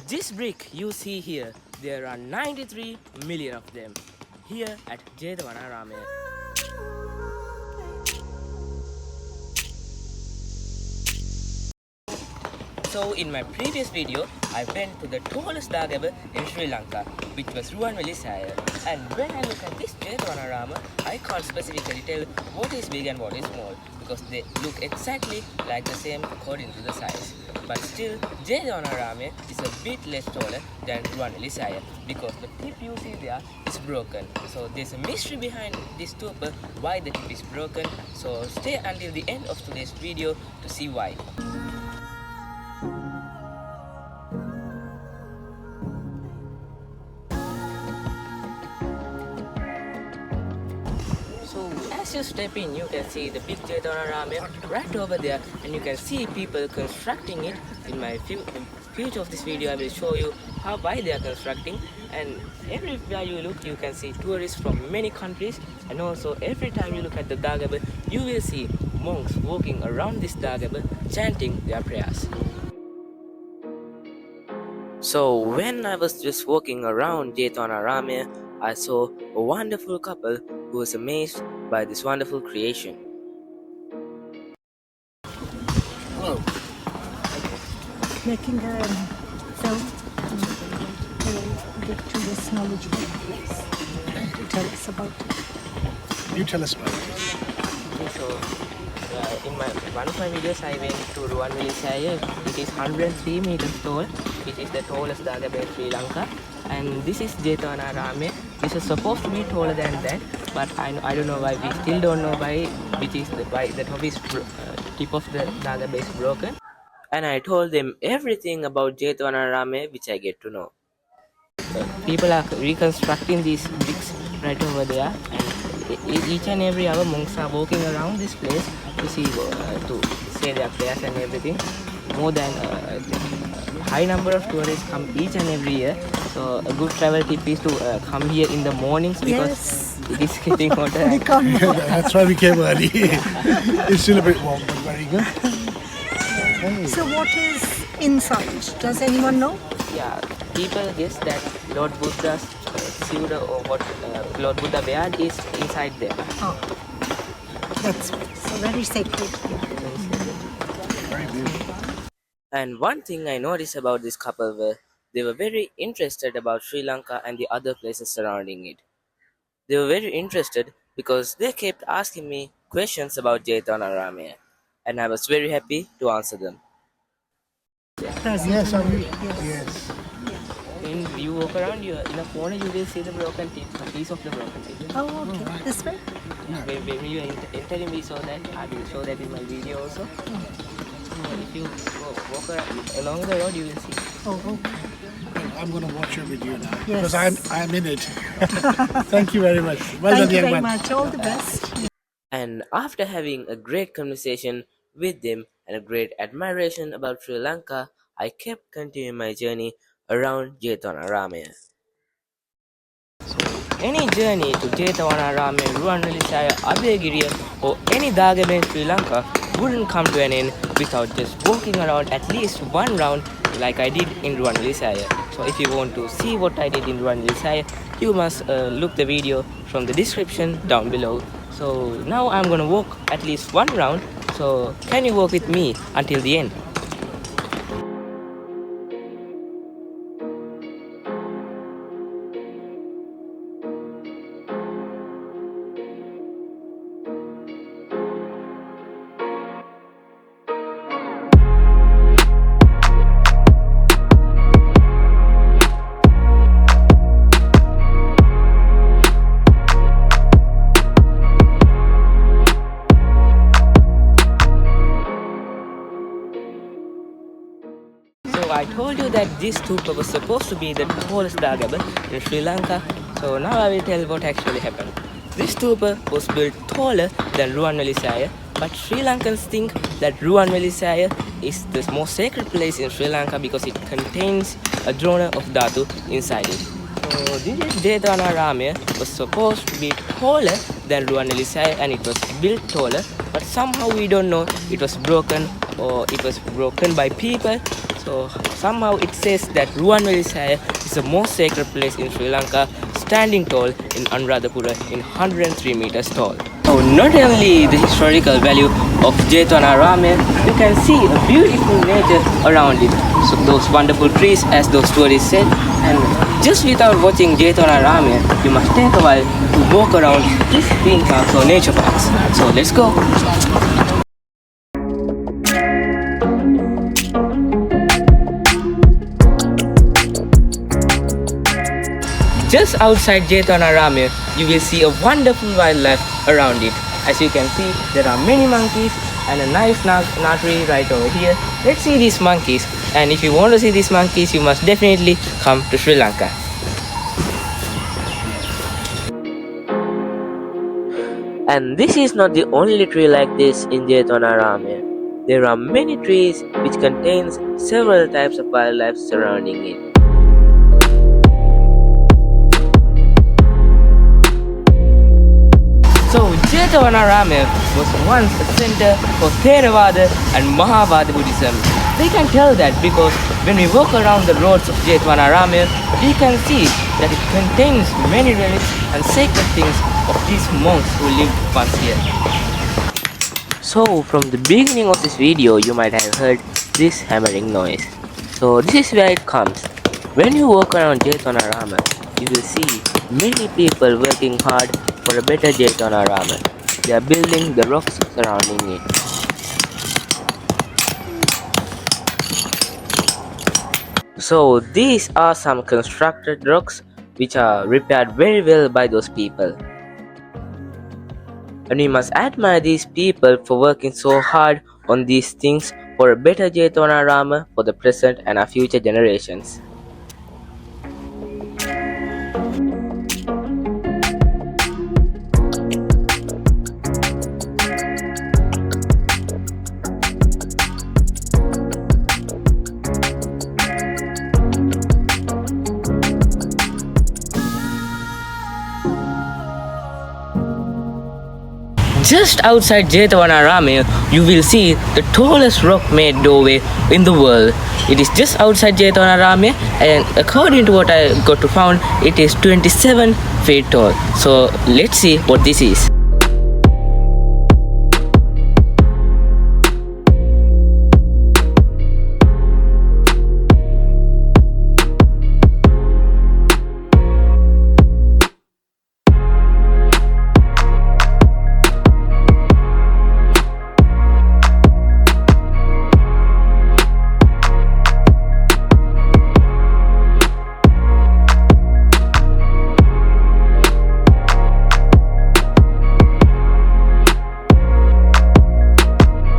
This brick you see here, there are 93 million of them here at Jethawanaramaya. So in my previous video, I went to the tallest Dagaba in Sri Lanka, which was Unveiling. And when I look at this Jethawanramaya, I can't specifically tell what is big and what is small, because they look exactly like the same according to the size. But still, Jethawanramaya is a bit less taller than Unveiling, because the tip you see there is broken. So there's a mystery behind this stupa, why the tip is broken. So stay until the end of today's video to see why. So as you step in, you can see the big Jethawanaramaya right over there, and you can see people constructing it. In my future of this video, I will show you why they are constructing. And everywhere you look, you can see tourists from many countries, and also every time you look at the Dagaba, you will see monks walking around this Dagaba chanting their prayers. So when I was just walking around Jethawanaramaya, I saw a wonderful couple who was amazed by this wonderful creation. Hello. Making a film to get to this knowledgeable place. Tell us about it. You tell us about it. So in one of my videos, I went to Unveiling. It is 103 meters tall, which is the tallest Dagaba in Sri Lanka. And this is Jethawanaramaya. This is supposed to be taller than that, but I don't know why. We still don't know why. Why the top is tip of the Dagaba is broken. And I told them everything about Jethawanaramaya, which I get to know. People are reconstructing these bricks right over there, and each and every hour monks are walking around this place to see to say their prayers and everything. More than high number of tourists come each and every year. So a good travel tip is to come here in the mornings, because it is getting hotter. That's why we came early. It's still a bit warm, but very good. Okay. So what is inside? Does anyone know? Yeah, people guess that Lord Buddha's Siddha or what Lord Buddha wear is inside there. Oh, that's so very sacred. Very beautiful. And one thing I noticed about this couple were they were very interested about Sri Lanka and the other places surrounding it. They were very interested because they kept asking me questions about Jethawanaramaya, and I was very happy to answer them. Yes, yes. When you walk around, in a corner you will see the broken tip, a piece of the broken tip. Oh, okay. This way? When you are entering, we saw that. I will show that in my video also. If you walk along the road, you will see. Oh, okay. I'm going to watch your video now Yes. because I'm in it. Thank you very much. Well Thank done, you young very man. much. All the best. And after having a great conversation with them and a great admiration about Sri Lanka, I kept continuing my journey around Jethawanaramaya. Any journey to Jethawanaramaya, Ruwanvelisaya, Abhayagiriya or any Dagaba in Sri Lanka wouldn't come to an end without just walking around at least one round like I did in Ruwanvelisaya. So if you want to see what I did in Ruwanvelisaya, you must look the video from the description down below. So now I'm gonna walk at least one round, so can you walk with me until the end? So I told you that this stupa was supposed to be the tallest Dagaba in Sri Lanka. So now I will tell what actually happened. This stupa was built taller than Ruwanvelisaya, but Sri Lankans think that Ruwanvelisaya is the most sacred place in Sri Lanka because it contains a drona of Dhatu inside it. So this Jethawanaramaya was supposed to be taller than Ruwanvelisaya, and it was built taller, but somehow we don't know it was broken, or it was broken by people So somehow it says that Ruanvelisaya is the most sacred place in Sri Lanka, standing tall in Anuradhapura in 103 meters tall. So not only the historical value of Jethawanaramaya, you can see a beautiful nature around it. So those wonderful trees, as those stories said, and just without watching Jethawanaramaya, you must take a while to walk around these theme parks or nature parks. So let's go. Just outside Jethawanaramaya, you will see a wonderful wildlife around it. As you can see, there are many monkeys and a nice nursery right over here. Let's see these monkeys. And if you want to see these monkeys, you must definitely come to Sri Lanka. And this is not the only tree like this in Jethawanaramaya. There are many trees which contains several types of wildlife surrounding it. So Jethawanaramaya was once a center for Theravada and Mahavada Buddhism. We can tell that because when we walk around the roads of Jethawanaramaya, we can see that it contains many relics and sacred things of these monks who lived once here. So from the beginning of this video, you might have heard this hammering noise. So this is where it comes. When you walk around Jethawanaramaya, you will see many people working hard for a better Jethawanaramaya. They are building the rocks surrounding it. So these are some constructed rocks which are repaired very well by those people. And we must admire these people for working so hard on these things for a better Jethawanaramaya for the present and our future generations. Just outside Jethawanaramaya, you will see the tallest rock-made doorway in the world. It is just outside Jethawanaramaya, and according to what I got to found, it is 27 feet tall. So let's see what this is.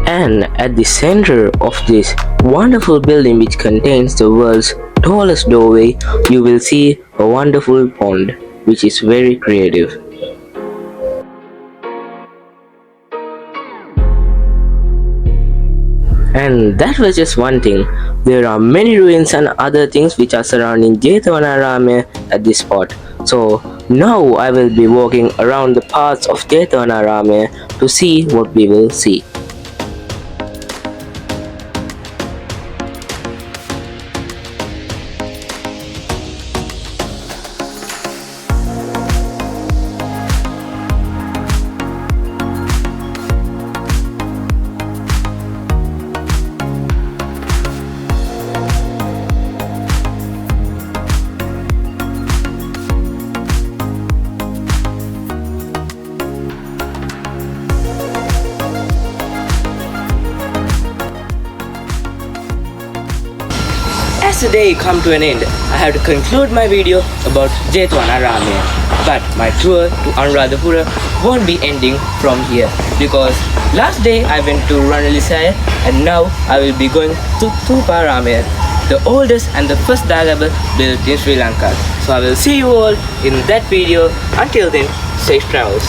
And at the center of this wonderful building which contains the world's tallest doorway, you will see a wonderful pond which is very creative. And that was just one thing. There are many ruins and other things which are surrounding Jethawanaramaya at this spot. So now I will be walking around the parts of Jethawanaramaya to see what we will see. As the day come to an end, I have to conclude my video about Jethawanaramaya. But my tour to Anuradhapura won't be ending from here, because last day I went to Ruanvelisaya and now I will be going to Stupa, the oldest and the first Dagaba built in Sri Lanka. So I will see you all in that video. Until then, safe travels.